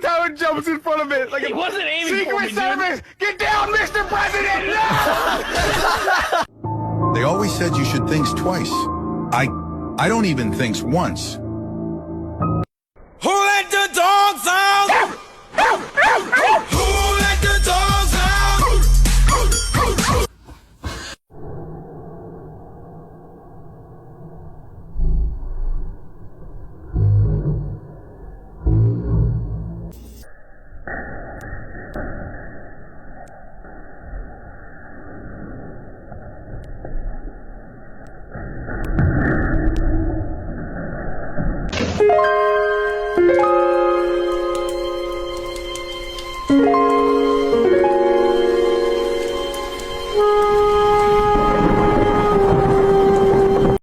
Tyler jumps in front of it like He wasn't aiming for me, Secret dude. Service. Get down, Mr. President. No! They always said you should think twice. I don't even think once. Who let the dogs out? Who let the dogs out?